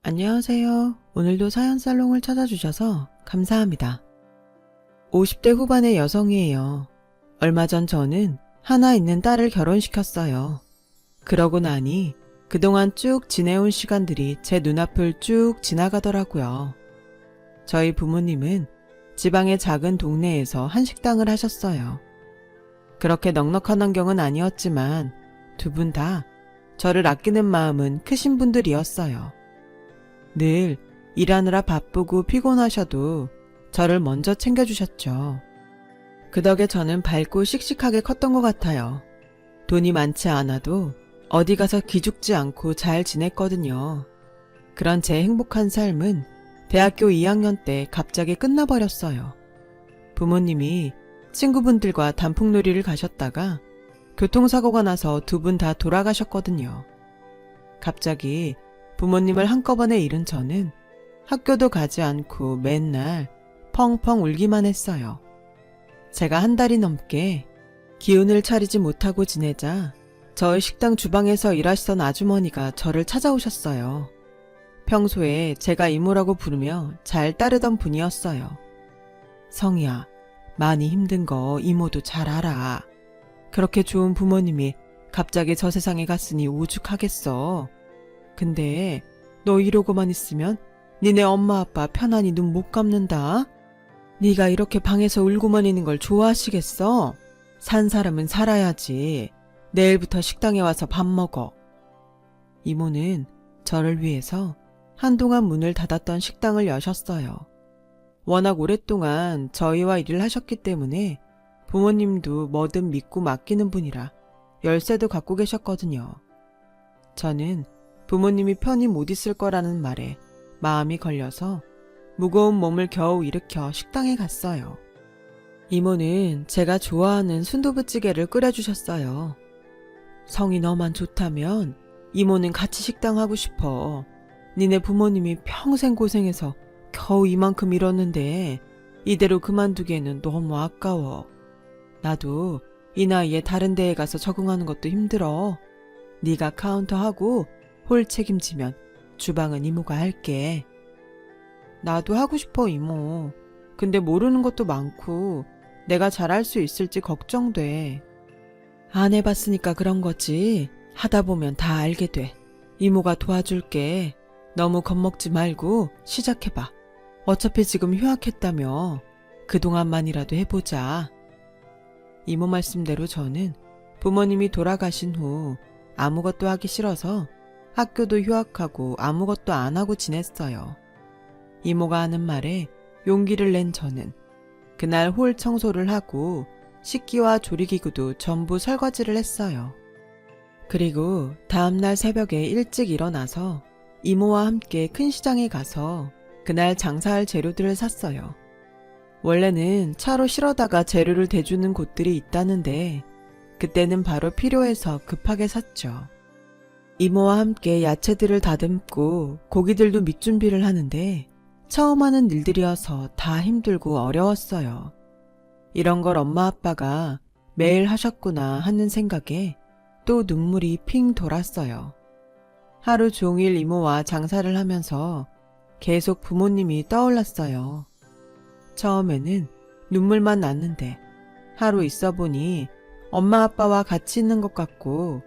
안녕하세요. 오늘도 사연살롱을 찾아주셔서 감사합니다. 50대 후반의 여성이에요. 얼마 전 저는 하나 있는 딸을 결혼시켰어요. 그러고 나니 그동안 쭉 지내온 시간들이 제 눈앞을 쭉 지나가더라고요. 저희 부모님은 지방의 작은 동네에서 한식당을 하셨어요. 그렇게 넉넉한 환경은 아니었지만 두 분 다 저를 아끼는 마음은 크신 분들이었어요. 늘 일하느라 바쁘고 피곤하셔도 저를 먼저 챙겨주셨죠. 그 덕에 저는 밝고 씩씩하게 컸던 것 같아요. 돈이 많지 않아도 어디 가서 기죽지 않고 잘 지냈거든요. 그런 제 행복한 삶은 대학교 2학년 때 갑자기 끝나버렸어요. 부모님이 친구분들과 단풍놀이를 가셨다가 교통사고가 나서 두 분 다 돌아가셨거든요. 갑자기 부모님을 한꺼번에 잃은 저는 학교도 가지 않고 맨날 펑펑 울기만 했어요. 제가 한 달이 넘게 기운을 차리지 못하고 지내자 저희 식당 주방에서 일하시던 아주머니가 저를 찾아오셨어요. 평소에 제가 이모라고 부르며 잘 따르던 분이었어요. 성희야, 많이 힘든 거 이모도 잘 알아. 그렇게 좋은 부모님이 갑자기 저 세상에 갔으니 오죽하겠어. 근데 너 이러고만 있으면 니네 엄마 아빠 편안히 눈 못 감는다. 네가 이렇게 방에서 울고만 있는 걸 좋아하시겠어? 산 사람은 살아야지. 내일부터 식당에 와서 밥 먹어. 이모는 저를 위해서 한동안 문을 닫았던 식당을 여셨어요. 워낙 오랫동안 저희와 일을 하셨기 때문에 부모님도 뭐든 믿고 맡기는 분이라 열쇠도 갖고 계셨거든요. 저는 부모님이 편히 못 있을 거라는 말에 마음이 걸려서 무거운 몸을 겨우 일으켜 식당에 갔어요. 이모는 제가 좋아하는 순두부찌개를 끓여주셨어요. 성이 너만 좋다면 이모는 같이 식당 하고 싶어. 니네 부모님이 평생 고생해서 겨우 이만큼 잃었는데 이대로 그만두기에는 너무 아까워. 나도 이 나이에 다른 데에 가서 적응하는 것도 힘들어. 네가 카운터하고 홀 책임지면 주방은 이모가 할게. 나도 하고 싶어 이모. 근데 모르는 것도 많고 내가 잘할 수 있을지 걱정돼. 안 해봤으니까 그런 거지. 하다 보면 다 알게 돼. 이모가 도와줄게. 너무 겁먹지 말고 시작해봐. 어차피 지금 휴학했다며. 그동안만이라도 해보자. 이모 말씀대로 저는 부모님이 돌아가신 후 아무것도 하기 싫어서 학교도 휴학하고 아무것도 안 하고 지냈어요. 이모가 하는 말에 용기를 낸 저는 그날 홀 청소를 하고 식기와 조리기구도 전부 설거지를 했어요. 그리고 다음날 새벽에 일찍 일어나서 이모와 함께 큰 시장에 가서 그날 장사할 재료들을 샀어요. 원래는 차로 실어다가 재료를 대주는 곳들이 있다는데 그때는 바로 필요해서 급하게 샀죠. 이모와 함께 야채들을 다듬고 고기들도 밑준비를 하는데 처음 하는 일들이어서 다 힘들고 어려웠어요. 이런 걸 엄마 아빠가 매일 하셨구나 하는 생각에 또 눈물이 핑 돌았어요. 하루 종일 이모와 장사를 하면서 계속 부모님이 떠올랐어요. 처음에는 눈물만 났는데 하루 있어 보니 엄마 아빠와 같이 있는 것 같고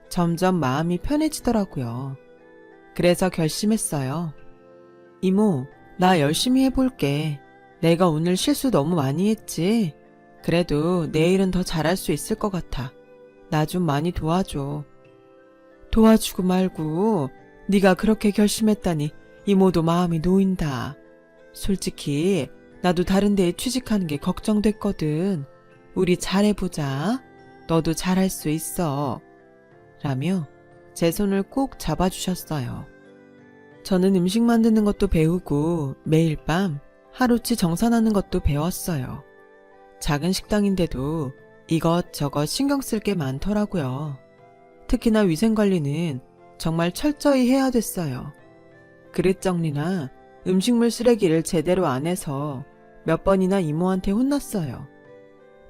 점점 마음이 편해지더라고요. 그래서 결심했어요. 이모, 나 열심히 해볼게. 내가 오늘 실수 너무 많이 했지? 그래도 내일은 더 잘할 수 있을 것 같아. 나 좀 많이 도와줘. 도와주고 말고 네가 그렇게 결심했다니 이모도 마음이 놓인다. 솔직히 나도 다른 데에 취직하는 게 걱정됐거든. 우리 잘해보자. 너도 잘할 수 있어. 라며 제 손을 꼭 잡아주셨어요. 저는 음식 만드는 것도 배우고 매일 밤 하루치 정산하는 것도 배웠어요. 작은 식당인데도 이것저것 신경 쓸 게 많더라고요. 특히나 위생관리는 정말 철저히 해야 됐어요. 그릇 정리나 음식물 쓰레기를 제대로 안 해서 몇 번이나 이모한테 혼났어요.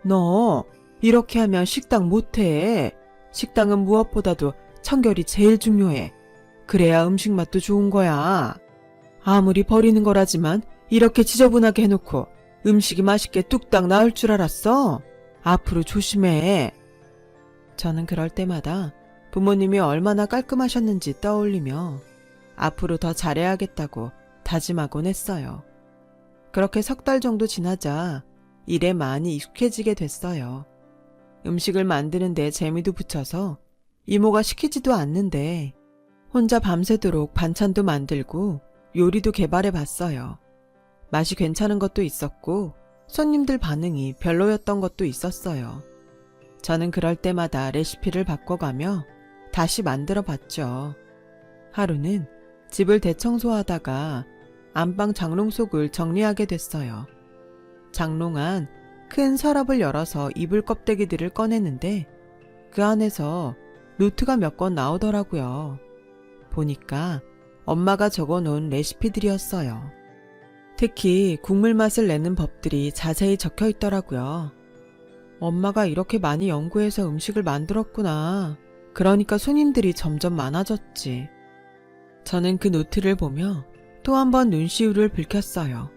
너 이렇게 하면 식당 못해. 식당은 무엇보다도 청결이 제일 중요해. 그래야 음식 맛도 좋은 거야. 아무리 버리는 거라지만 이렇게 지저분하게 해놓고 음식이 맛있게 뚝딱 나올 줄 알았어? 앞으로 조심해. 저는 그럴 때마다 부모님이 얼마나 깔끔하셨는지 떠올리며 앞으로 더 잘해야겠다고 다짐하곤 했어요. 그렇게 3달 정도 지나자 일에 많이 익숙해지게 됐어요. 음식을 만드는데 재미도 붙여서 이모가 시키지도 않는데 혼자 밤새도록 반찬도 만들고 요리도 개발해 봤어요. 맛이 괜찮은 것도 있었고 손님들 반응이 별로였던 것도 있었어요. 저는 그럴 때마다 레시피를 바꿔가며 다시 만들어 봤죠. 하루는 집을 대청소하다가 안방 장롱 속을 정리하게 됐어요. 장롱 안 큰 서랍을 열어서 이불 껍데기들을 꺼내는데 그 안에서 노트가 몇 권 나오더라고요. 보니까 엄마가 적어놓은 레시피들이었어요. 특히 국물 맛을 내는 법들이 자세히 적혀 있더라고요. 엄마가 이렇게 많이 연구해서 음식을 만들었구나. 그러니까 손님들이 점점 많아졌지. 저는 그 노트를 보며 또 한 번 눈시울을 붉혔어요.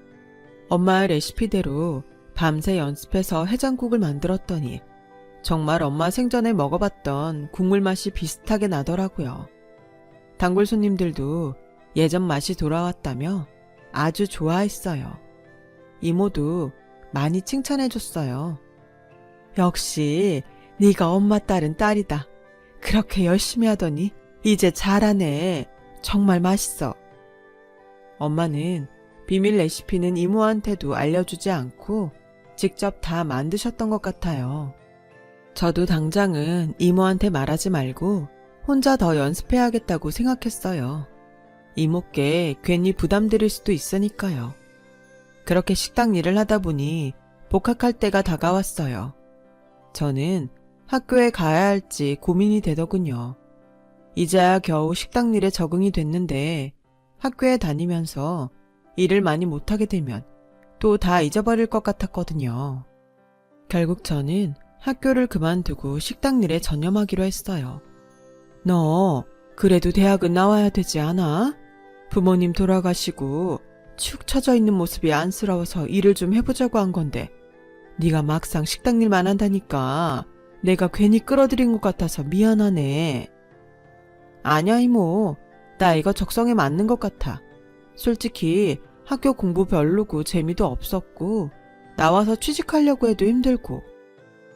엄마의 레시피대로 밤새 연습해서 해장국을 만들었더니 정말 엄마 생전에 먹어봤던 국물 맛이 비슷하게 나더라고요. 단골 손님들도 예전 맛이 돌아왔다며 아주 좋아했어요. 이모도 많이 칭찬해줬어요. 역시 네가 엄마 딸은 딸이다. 그렇게 열심히 하더니 이제 잘하네. 정말 맛있어. 엄마는 비밀 레시피는 이모한테도 알려주지 않고 직접 다 만드셨던 것 같아요. 저도 당장은 이모한테 말하지 말고 혼자 더 연습해야겠다고 생각했어요. 이모께 괜히 부담드릴 수도 있으니까요. 그렇게 식당 일을 하다 보니 복학할 때가 다가왔어요. 저는 학교에 가야 할지 고민이 되더군요. 이제야 겨우 식당 일에 적응이 됐는데 학교에 다니면서 일을 많이 못하게 되면 또 다 잊어버릴 것 같았거든요. 결국 저는 학교를 그만두고 식당 일에 전념하기로 했어요. 너 그래도 대학은 나와야 되지 않아? 부모님 돌아가시고 축 처져 있는 모습이 안쓰러워서 일을 좀 해보자고 한 건데 네가 막상 식당 일만 한다니까 내가 괜히 끌어들인 것 같아서 미안하네. 아니야 이모, 나 이거 적성에 맞는 것 같아. 솔직히 학교 공부 별로고 재미도 없었고 나와서 취직하려고 해도 힘들고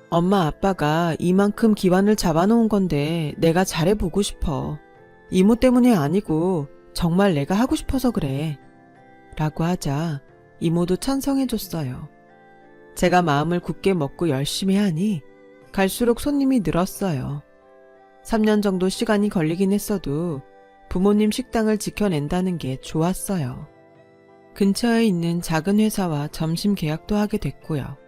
엄마 아빠가 이만큼 기반을 잡아놓은 건데 내가 잘해보고 싶어. 이모 때문이 아니고 정말 내가 하고 싶어서 그래. 라고 하자 이모도 찬성해줬어요. 제가 마음을 굳게 먹고 열심히 하니 갈수록 손님이 늘었어요. 3년 정도 시간이 걸리긴 했어도 부모님 식당을 지켜낸다는 게 좋았어요. 근처에 있는 작은 회사와 점심 계약도 하게 됐고요.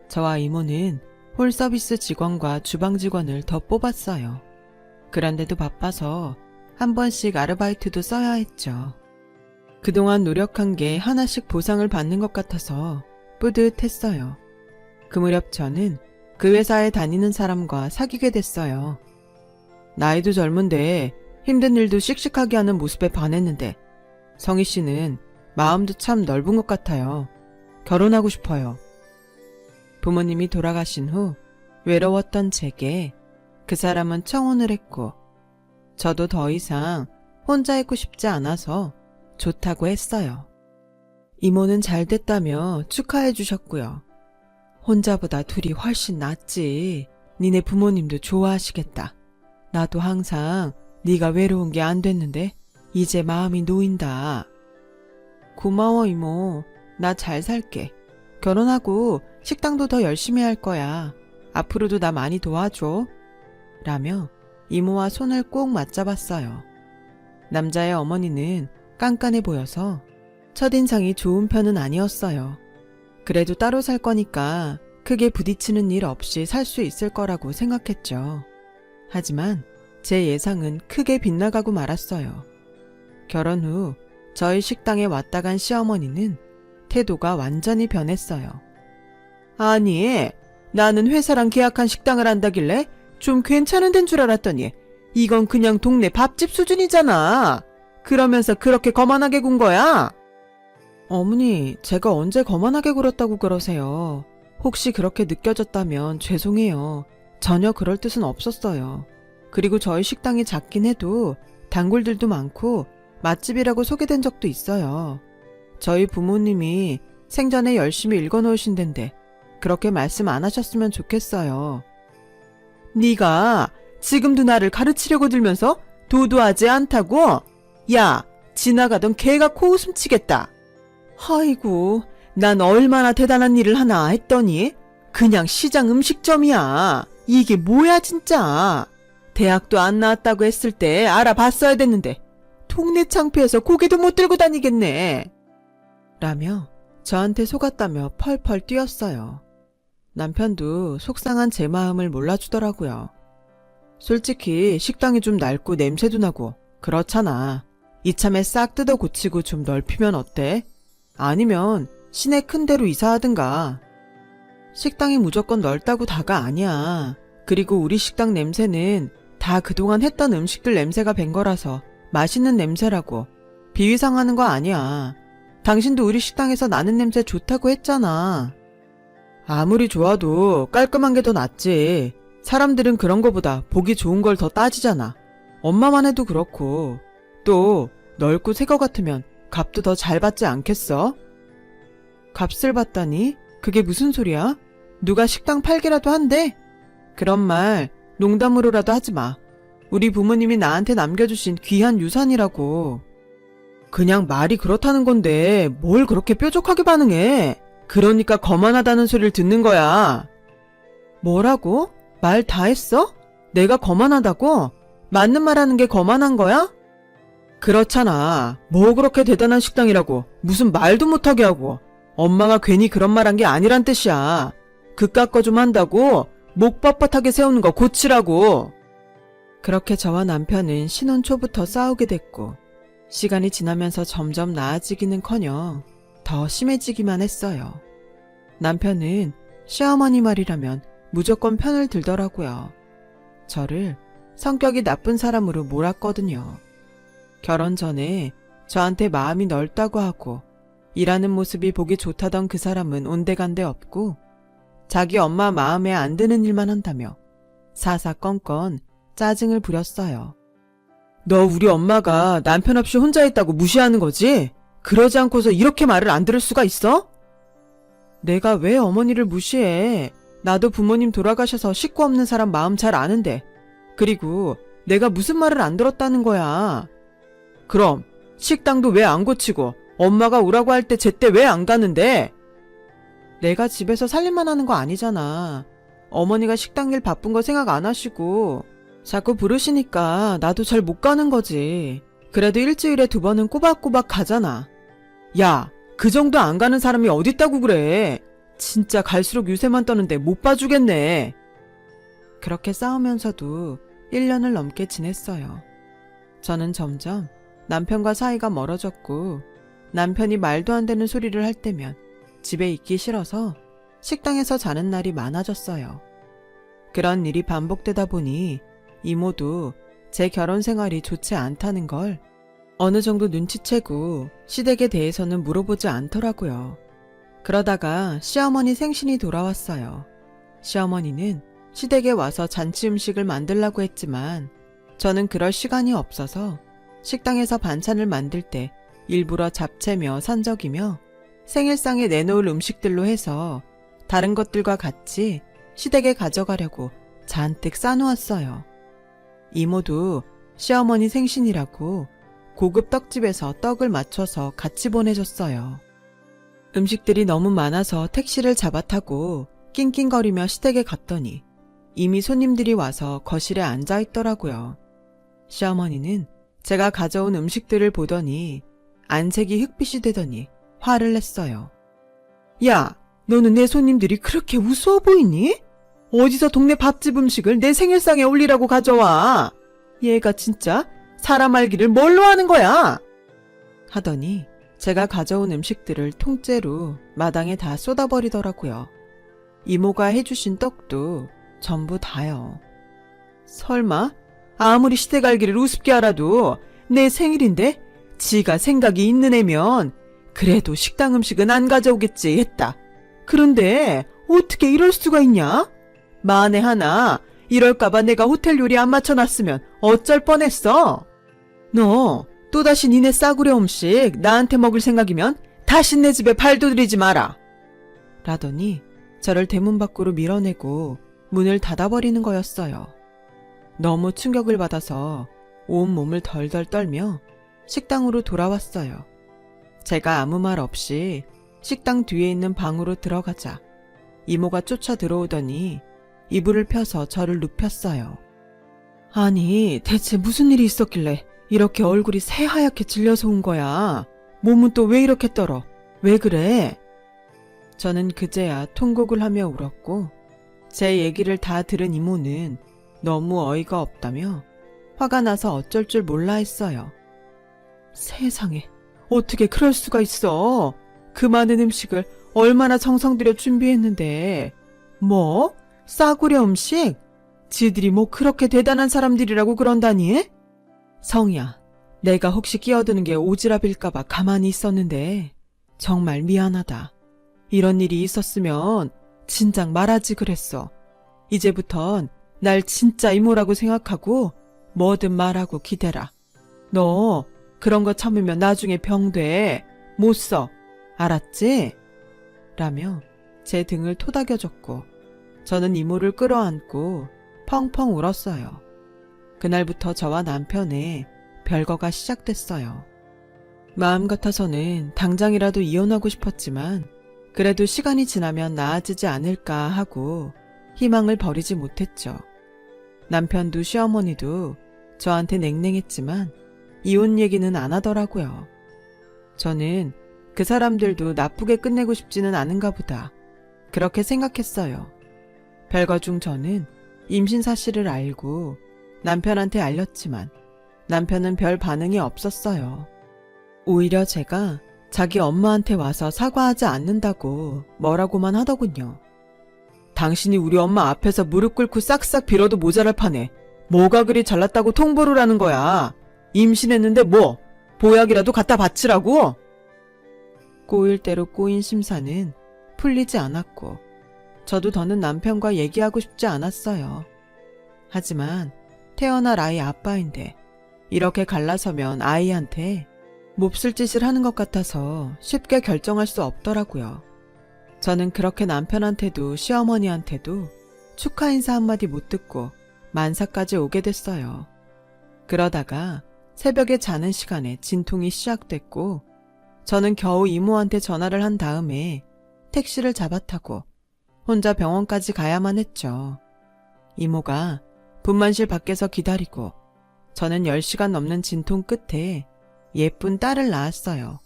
저와 이모는 홀 서비스 직원과 주방 직원을 더 뽑았어요. 그런데도 바빠서 한 번씩 아르바이트도 써야 했죠. 그동안 노력한 게 하나씩 보상을 받는 것 같아서 뿌듯했어요. 그 무렵 저는 그 회사에 다니는 사람과 사귀게 됐어요. 나이도 젊은데 힘든 일도 씩씩하게 하는 모습에 반했는데 성희 씨는 마음도 참 넓은 것 같아요. 결혼하고 싶어요. 부모님이 돌아가신 후 외로웠던 제게 그 사람은 청혼을 했고 저도 더 이상 혼자 있고 싶지 않아서 좋다고 했어요. 이모는 잘 됐다며 축하해 주셨고요. 혼자보다 둘이 훨씬 낫지. 니네 부모님도 좋아하시겠다. 나도 항상 네가 외로운 게 안 됐는데 이제 마음이 놓인다. 고마워 이모. 나 잘 살게. 결혼하고 식당도 더 열심히 할 거야. 앞으로도 나 많이 도와줘. 라며 이모와 손을 꼭 맞잡았어요. 남자의 어머니는 깐깐해 보여서 첫인상이 좋은 편은 아니었어요. 그래도 따로 살 거니까 크게 부딪히는 일 없이 살 수 있을 거라고 생각했죠. 하지만 제 예상은 크게 빗나가고 말았어요. 결혼 후 저희 식당에 왔다 간 시어머니는 태도가 완전히 변했어요. 아니, 나는 회사랑 계약한 식당을 한다길래 좀 괜찮은 데인 줄 알았더니 이건 그냥 동네 밥집 수준이잖아. 그러면서 그렇게 거만하게 군 거야? 어머니, 제가 언제 거만하게 굴었다고 그러세요. 혹시 그렇게 느껴졌다면 죄송해요. 전혀 그럴 뜻은 없었어요. 그리고 저희 식당이 작긴 해도 단골들도 많고 맛집이라고 소개된 적도 있어요. 저희 부모님이 생전에 열심히 읽어놓으신 덴데 그렇게 말씀 안 하셨으면 좋겠어요. 네가 지금도 나를 가르치려고 들면서 도도하지 않다고? 야, 지나가던 개가 코웃음 치겠다. 아이고, 난 얼마나 대단한 일을 하나 했더니 그냥 시장 음식점이야. 이게 뭐야 진짜. 대학도 안 나왔다고 했을 때 알아봤어야 됐는데 동네 창피해서 고개도 못 들고 다니겠네. 라며 저한테 속았다며 펄펄 뛰었어요. 남편도 속상한 제 마음을 몰라주더라고요. 솔직히 식당이 좀 낡고 냄새도 나고 그렇잖아. 이참에 싹 뜯어 고치고 좀 넓히면 어때? 아니면 시내 큰 데로 이사하든가. 식당이 무조건 넓다고 다가 아니야. 그리고 우리 식당 냄새는 다 그동안 했던 음식들 냄새가 밴 거라서 맛있는 냄새라고. 비위상하는 거 아니야. 당신도 우리 식당에서 나는 냄새 좋다고 했잖아. 아무리 좋아도 깔끔한 게 더 낫지. 사람들은 그런 거보다 보기 좋은 걸 더 따지잖아. 엄마만 해도 그렇고. 또 넓고 새 거 같으면 값도 더 잘 받지 않겠어? 값을 받다니? 그게 무슨 소리야? 누가 식당 팔기라도 한대? 그런 말 농담으로라도 하지 마. 우리 부모님이 나한테 남겨주신 귀한 유산이라고. 그냥 말이 그렇다는 건데 뭘 그렇게 뾰족하게 반응해? 그러니까 거만하다는 소리를 듣는 거야. 뭐라고? 말 다 했어? 내가 거만하다고? 맞는 말 하는 게 거만한 거야? 그렇잖아. 뭐 그렇게 대단한 식당이라고 무슨 말도 못하게 하고. 엄마가 괜히 그런 말 한 게 아니란 뜻이야. 그깟 거 좀 한다고 목 뻣뻣하게 세우는 거 고치라고. 그렇게 저와 남편은 신혼 초부터 싸우게 됐고 시간이 지나면서 점점 나아지기는커녕 더 심해지기만 했어요. 남편은 시어머니 말이라면 무조건 편을 들더라고요. 저를 성격이 나쁜 사람으로 몰았거든요. 결혼 전에 저한테 마음이 넓다고 하고 일하는 모습이 보기 좋다던 그 사람은 온데간데 없고 자기 엄마 마음에 안 드는 일만 한다며 사사건건 짜증을 부렸어요. 너 우리 엄마가 남편 없이 혼자 있다고 무시하는 거지? 그러지 않고서 이렇게 말을 안 들을 수가 있어? 내가 왜 어머니를 무시해? 나도 부모님 돌아가셔서 식구 없는 사람 마음 잘 아는데. 그리고 내가 무슨 말을 안 들었다는 거야. 그럼 식당도 왜 안 고치고 엄마가 오라고 할 때 제때 왜 안 가는데? 내가 집에서 살림만 하는 거 아니잖아. 어머니가 식당 일 바쁜 거 생각 안 하시고 자꾸 부르시니까 나도 잘 못 가는 거지. 그래도 일주일에 2번은 꼬박꼬박 가잖아. 야, 그 정도 안 가는 사람이 어딨다고 그래. 진짜 갈수록 유세만 떠는데 못 봐주겠네. 그렇게 싸우면서도 1년을 넘게 지냈어요. 저는 점점 남편과 사이가 멀어졌고 남편이 말도 안 되는 소리를 할 때면 집에 있기 싫어서 식당에서 자는 날이 많아졌어요. 그런 일이 반복되다 보니 이모도 제 결혼 생활이 좋지 않다는 걸 어느 정도 눈치채고 시댁에 대해서는 물어보지 않더라고요. 그러다가 시어머니 생신이 돌아왔어요. 시어머니는 시댁에 와서 잔치 음식을 만들라고 했지만 저는 그럴 시간이 없어서 식당에서 반찬을 만들 때 일부러 잡채며 산적이며 생일상에 내놓을 음식들로 해서 다른 것들과 같이 시댁에 가져가려고 잔뜩 싸놓았어요. 이모도 시어머니 생신이라고 고급 떡집에서 떡을 맞춰서 같이 보내줬어요. 음식들이 너무 많아서 택시를 잡아 타고 낑낑거리며 시댁에 갔더니 이미 손님들이 와서 거실에 앉아 있더라고요. 시어머니는 제가 가져온 음식들을 보더니 안색이 흑빛이 되더니 화를 냈어요. 야, 너는 내 손님들이 그렇게 우스워 보이니? 어디서 동네 밥집 음식을 내 생일상에 올리라고 가져와? 얘가 진짜 사람 알기를 뭘로 하는 거야? 하더니 제가 가져온 음식들을 통째로 마당에 다 쏟아버리더라고요. 이모가 해주신 떡도 전부 다요. 설마 아무리 시대갈기를 우습게 알아도 내 생일인데 지가 생각이 있는 애면 그래도 식당 음식은 안 가져오겠지 했다. 그런데 어떻게 이럴 수가 있냐? 만에 하나 이럴까봐 내가 호텔 요리 안 맞춰놨으면 어쩔 뻔했어. 너 또다시 니네 싸구려 음식 나한테 먹을 생각이면 다시 내 집에 발도 들이지 마라. 라더니 저를 대문 밖으로 밀어내고 문을 닫아버리는 거였어요. 너무 충격을 받아서 온몸을 덜덜 떨며 식당으로 돌아왔어요. 제가 아무 말 없이 식당 뒤에 있는 방으로 들어가자 이모가 쫓아 들어오더니 이불을 펴서 저를 눕혔어요. 아니, 대체 무슨 일이 있었길래 이렇게 얼굴이 새하얗게 질려서 온 거야? 몸은 또 왜 이렇게 떨어? 왜 그래? 저는 그제야 통곡을 하며 울었고 제 얘기를 다 들은 이모는 너무 어이가 없다며 화가 나서 어쩔 줄 몰라 했어요. 세상에, 어떻게 그럴 수가 있어? 그 많은 음식을 얼마나 정성 들여 준비했는데. 뭐? 싸구려 음식? 지들이 뭐 그렇게 대단한 사람들이라고 그런다니? 성이야, 내가 혹시 끼어드는 게 오지랖일까봐 가만히 있었는데 정말 미안하다. 이런 일이 있었으면 진작 말하지 그랬어. 이제부턴 날 진짜 이모라고 생각하고 뭐든 말하고 기대라. 너 그런 거 참으면 나중에 병돼. 못 써. 알았지? 라며 제 등을 토닥여줬고 저는 이모를 끌어안고 펑펑 울었어요. 그날부터 저와 남편의 별거가 시작됐어요. 마음 같아서는 당장이라도 이혼하고 싶었지만 그래도 시간이 지나면 나아지지 않을까 하고 희망을 버리지 못했죠. 남편도 시어머니도 저한테 냉랭했지만 이혼 얘기는 안 하더라고요. 저는 그 사람들도 나쁘게 끝내고 싶지는 않은가 보다. 그렇게 생각했어요. 별거 중 저는 임신 사실을 알고 남편한테 알렸지만 남편은 별 반응이 없었어요. 오히려 제가 자기 엄마한테 와서 사과하지 않는다고 뭐라고만 하더군요. 당신이 우리 엄마 앞에서 무릎 꿇고 싹싹 빌어도 모자랄 판에 뭐가 그리 잘났다고 통보를 하는 거야. 임신했는데 뭐 보약이라도 갖다 바치라고? 꼬일 대로 꼬인 심사는 풀리지 않았고 저도 더는 남편과 얘기하고 싶지 않았어요. 하지만 태어날 아이 아빠인데 이렇게 갈라서면 아이한테 몹쓸 짓을 하는 것 같아서 쉽게 결정할 수 없더라고요. 저는 그렇게 남편한테도 시어머니한테도 축하 인사 한마디 못 듣고 만사까지 오게 됐어요. 그러다가 새벽에 자는 시간에 진통이 시작됐고 저는 겨우 이모한테 전화를 한 다음에 택시를 잡아타고 혼자 병원까지 가야만 했죠. 이모가 분만실 밖에서 기다리고 저는 10시간 넘는 진통 끝에 예쁜 딸을 낳았어요.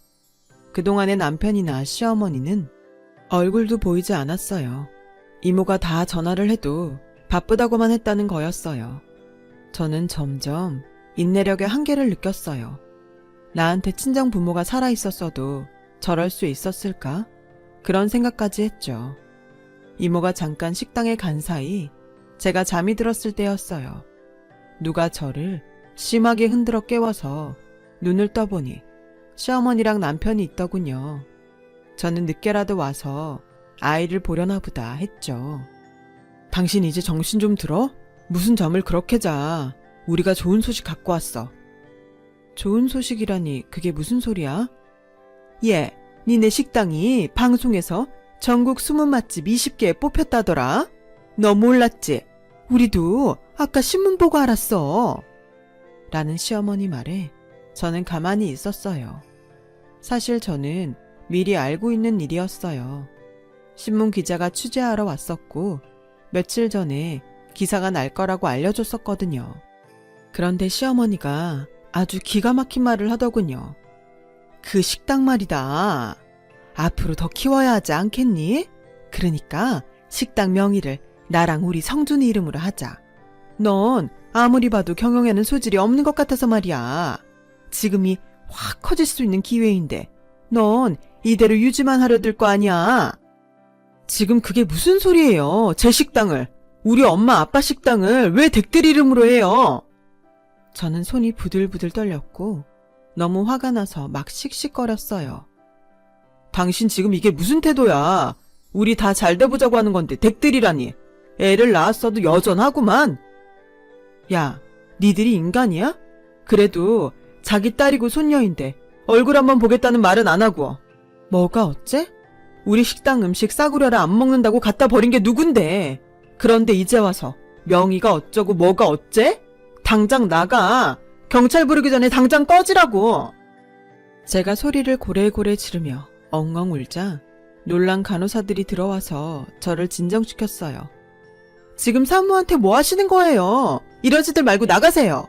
그동안의 남편이나 시어머니는 얼굴도 보이지 않았어요. 이모가 다 전화를 해도 바쁘다고만 했다는 거였어요. 저는 점점 인내력의 한계를 느꼈어요. 나한테 친정 부모가 살아있었어도 저럴 수 있었을까? 그런 생각까지 했죠. 이모가 잠깐 식당에 간 사이 제가 잠이 들었을 때였어요. 누가 저를 심하게 흔들어 깨워서 눈을 떠보니 시어머니랑 남편이 있더군요. 저는 늦게라도 와서 아이를 보려나 보다 했죠. 당신 이제 정신 좀 들어? 무슨 잠을 그렇게 자. 우리가 좋은 소식 갖고 왔어. 좋은 소식이라니 그게 무슨 소리야? 예, 니네 식당이 방송에서 전국 숨은 맛집 20개에 뽑혔다더라. 너 몰랐지? 우리도 아까 신문 보고 알았어. 라는 시어머니 말에 저는 가만히 있었어요. 사실 저는 미리 알고 있는 일이었어요. 신문 기자가 취재하러 왔었고 며칠 전에 기사가 날 거라고 알려줬었거든요. 그런데 시어머니가 아주 기가 막힌 말을 하더군요. 그 식당 말이다. 앞으로 더 키워야 하지 않겠니? 그러니까 식당 명의를 나랑 우리 성준이 이름으로 하자. 넌 아무리 봐도 경영에는 소질이 없는 것 같아서 말이야. 지금이 확 커질 수 있는 기회인데 넌 이대로 유지만 하려 들 거 아니야. 지금 그게 무슨 소리예요. 제 식당을, 우리 엄마 아빠 식당을 왜 댁들 이름으로 해요? 저는 손이 부들부들 떨렸고 너무 화가 나서 막 씩씩거렸어요. 당신 지금 이게 무슨 태도야? 우리 다 잘 돼보자고 하는 건데 댁들이라니. 애를 낳았어도 여전하구만. 야, 니들이 인간이야? 그래도 자기 딸이고 손녀인데 얼굴 한번 보겠다는 말은 안 하고. 뭐가 어째? 우리 식당 음식 싸구려라 안 먹는다고 갖다 버린 게 누군데. 그런데 이제 와서 명의가 어쩌고 뭐가 어째? 당장 나가. 경찰 부르기 전에 당장 꺼지라고. 제가 소리를 고래고래 지르며 엉엉 울자 놀란 간호사들이 들어와서 저를 진정시켰어요. 지금 산모한테 뭐 하시는 거예요? 이러지들 말고 나가세요.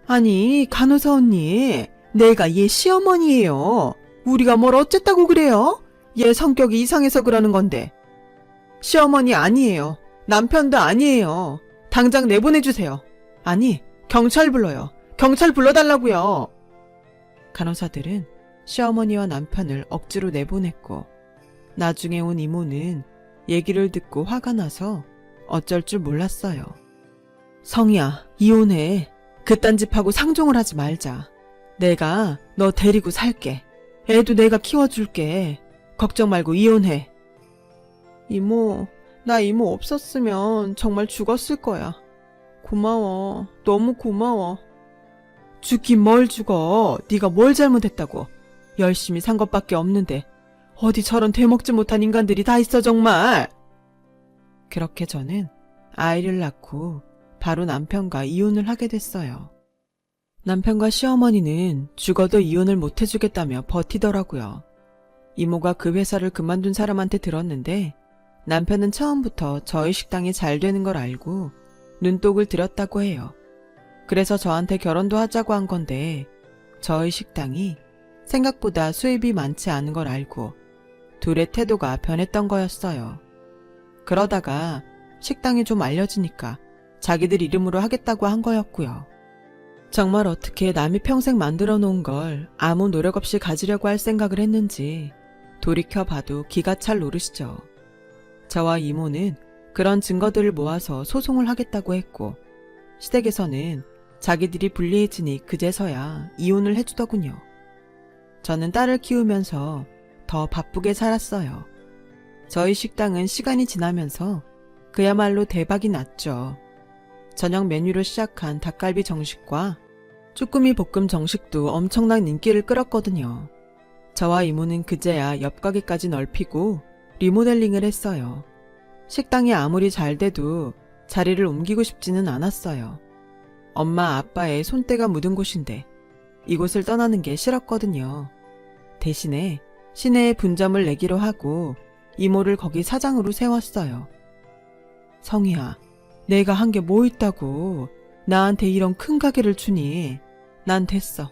아니, 간호사 언니, 내가 얘 시어머니예요. 우리가 뭘 어쨌다고 그래요? 얘 성격이 이상해서 그러는 건데. 시어머니 아니에요. 남편도 아니에요. 당장 내보내주세요. 아니, 경찰 불러요. 경찰 불러달라고요. 간호사들은 시어머니와 남편을 억지로 내보냈고 나중에 온 이모는 얘기를 듣고 화가 나서 어쩔 줄 몰랐어요. 성희야, 이혼해. 그딴 집하고 상종을 하지 말자. 내가 너 데리고 살게. 애도 내가 키워줄게. 걱정 말고 이혼해. 이모, 나 이모 없었으면 정말 죽었을 거야. 고마워. 너무 고마워. 죽긴 뭘 죽어. 네가 뭘 잘못했다고. 열심히 산 것밖에 없는데 어디 저런 되먹지 못한 인간들이 다 있어 정말. 그렇게 저는 아이를 낳고 바로 남편과 이혼을 하게 됐어요. 남편과 시어머니는 죽어도 이혼을 못 해주겠다며 버티더라고요. 이모가 그 회사를 그만둔 사람한테 들었는데 남편은 처음부터 저희 식당이 잘 되는 걸 알고 눈독을 들였다고 해요. 그래서 저한테 결혼도 하자고 한 건데 저희 식당이 생각보다 수입이 많지 않은 걸 알고 둘의 태도가 변했던 거였어요. 그러다가 식당이 좀 알려지니까 자기들 이름으로 하겠다고 한 거였고요. 정말 어떻게 남이 평생 만들어 놓은 걸 아무 노력 없이 가지려고 할 생각을 했는지 돌이켜봐도 기가 찰 노릇이죠. 저와 이모는 그런 증거들을 모아서 소송을 하겠다고 했고 시댁에서는 자기들이 불리해지니 그제서야 이혼을 해주더군요. 저는 딸을 키우면서 더 바쁘게 살았어요. 저희 식당은 시간이 지나면서 그야말로 대박이 났죠. 저녁 메뉴로 시작한 닭갈비 정식과 쭈꾸미 볶음 정식도 엄청난 인기를 끌었거든요. 저와 이모는 그제야 옆 가게까지 넓히고 리모델링을 했어요. 식당이 아무리 잘 돼도 자리를 옮기고 싶지는 않았어요. 엄마 아빠의 손때가 묻은 곳인데 이곳을 떠나는 게 싫었거든요. 대신에 시내에 분점을 내기로 하고 이모를 거기 사장으로 세웠어요. 성희야, 내가 한 게 뭐 있다고 나한테 이런 큰 가게를 주니. 난 됐어.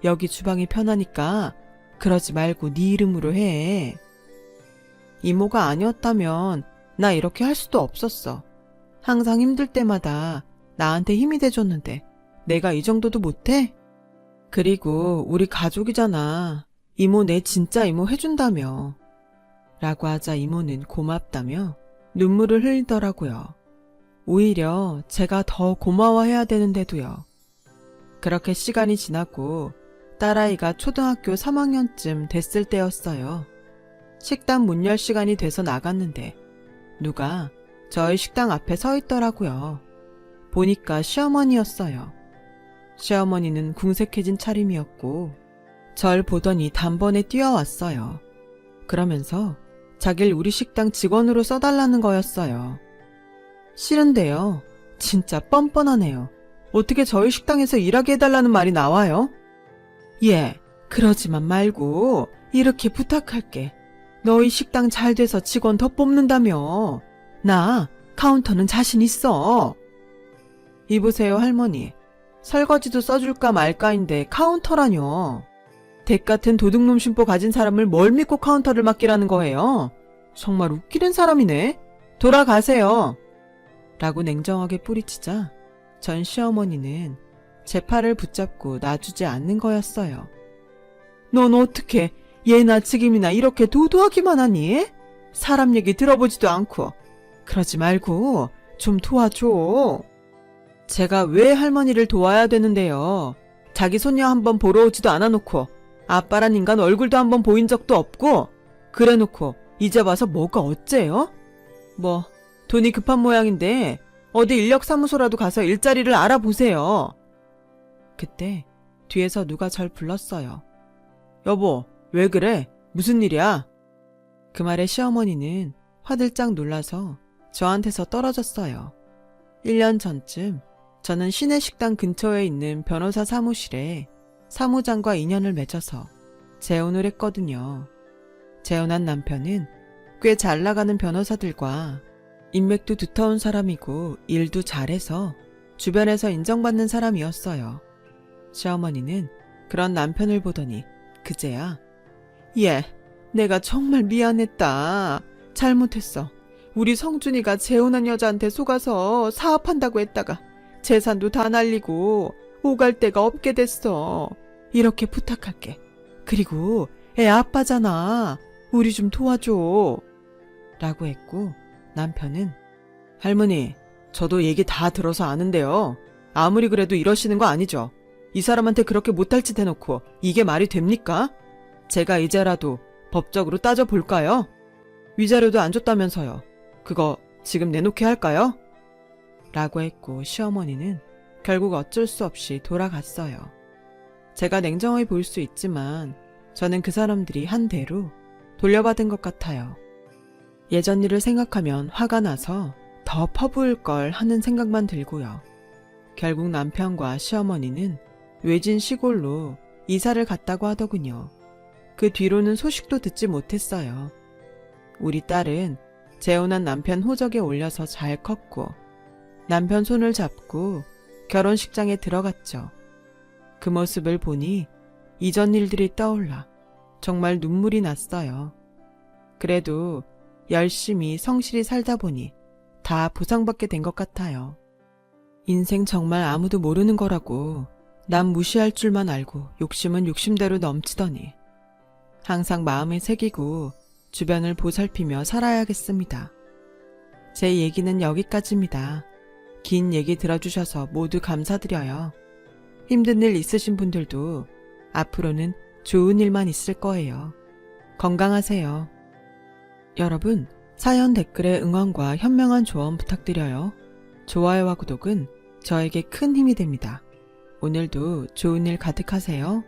여기 주방이 편하니까 그러지 말고 네 이름으로 해. 이모가 아니었다면 나 이렇게 할 수도 없었어. 항상 힘들 때마다 나한테 힘이 돼줬는데 내가 이 정도도 못해? 그리고 우리 가족이잖아. 이모 내 진짜 이모 해준다며. 라고 하자 이모는 고맙다며 눈물을 흘리더라고요. 오히려 제가 더 고마워해야 되는데도요. 그렇게 시간이 지나고 딸아이가 초등학교 3학년쯤 됐을 때였어요. 식당 문 열 시간이 돼서 나갔는데 누가 저희 식당 앞에 서 있더라고요. 보니까 시어머니였어요. 시어머니는 궁색해진 차림이었고 절 보더니 단번에 뛰어왔어요. 그러면서 자길 우리 식당 직원으로 써달라는 거였어요. 싫은데요. 진짜 뻔뻔하네요. 어떻게 저희 식당에서 일하게 해달라는 말이 나와요? 예, 그러지만 말고 이렇게 부탁할게. 너희 식당 잘 돼서 직원 더 뽑는다며. 나 카운터는 자신 있어. 이보세요 할머니. 설거지도 써줄까 말까인데 카운터라뇨. 댁 같은 도둑놈 심보 가진 사람을 뭘 믿고 카운터를 맡기라는 거예요? 정말 웃기는 사람이네. 돌아가세요. 라고 냉정하게 뿌리치자 전 시어머니는 제 팔을 붙잡고 놔주지 않는 거였어요. 넌 어떻게 예나 지금이나 이렇게 도도하기만 하니? 사람 얘기 들어보지도 않고. 그러지 말고 좀 도와줘. 제가 왜 할머니를 도와야 되는데요? 자기 손녀 한번 보러 오지도 않아놓고 아빠란 인간 얼굴도 한번 보인 적도 없고 그래놓고 이제 와서 뭐가 어째요? 뭐 돈이 급한 모양인데 어디 인력사무소라도 가서 일자리를 알아보세요. 그때 뒤에서 누가 절 불렀어요. 여보, 왜 그래? 무슨 일이야? 그 말에 시어머니는 화들짝 놀라서 저한테서 떨어졌어요. 1년 전쯤 저는 시내식당 근처에 있는 변호사 사무실에 사무장과 인연을 맺어서 재혼을 했거든요. 재혼한 남편은 꽤 잘 나가는 변호사들과 인맥도 두터운 사람이고 일도 잘해서 주변에서 인정받는 사람이었어요. 시어머니는 그런 남편을 보더니 그제야 얘, 내가 정말 미안했다. 잘못했어. 우리 성준이가 재혼한 여자한테 속아서 사업한다고 했다가 재산도 다 날리고 오갈 데가 없게 됐어. 이렇게 부탁할게. 그리고 애 아빠잖아. 우리 좀 도와줘. 라고 했고 남편은 할머니, 저도 얘기 다 들어서 아는데요. 아무리 그래도 이러시는 거 아니죠. 이 사람한테 그렇게 못할 짓 해놓고 이게 말이 됩니까? 제가 이제라도 법적으로 따져볼까요? 위자료도 안 줬다면서요. 그거 지금 내놓게 할까요? 라고 했고 시어머니는 결국 어쩔 수 없이 돌아갔어요. 제가 냉정하게 보일 수 있지만 저는 그 사람들이 한 대로 돌려받은 것 같아요. 예전 일을 생각하면 화가 나서 더 퍼부을 걸 하는 생각만 들고요. 결국 남편과 시어머니는 외진 시골로 이사를 갔다고 하더군요. 그 뒤로는 소식도 듣지 못했어요. 우리 딸은 재혼한 남편 호적에 올려서 잘 컸고 남편 손을 잡고 결혼식장에 들어갔죠. 그 모습을 보니 이전 일들이 떠올라 정말 눈물이 났어요. 그래도 열심히 성실히 살다 보니 다 보상받게 된 것 같아요. 인생 정말 아무도 모르는 거라고 남 무시할 줄만 알고 욕심은 욕심대로 넘치더니 항상 마음에 새기고 주변을 보살피며 살아야겠습니다. 제 얘기는 여기까지입니다. 긴 얘기 들어주셔서 모두 감사드려요. 힘든 일 있으신 분들도 앞으로는 좋은 일만 있을 거예요. 건강하세요. 여러분, 사연 댓글에 응원과 현명한 조언 부탁드려요. 좋아요와 구독은 저에게 큰 힘이 됩니다. 오늘도 좋은 일 가득하세요.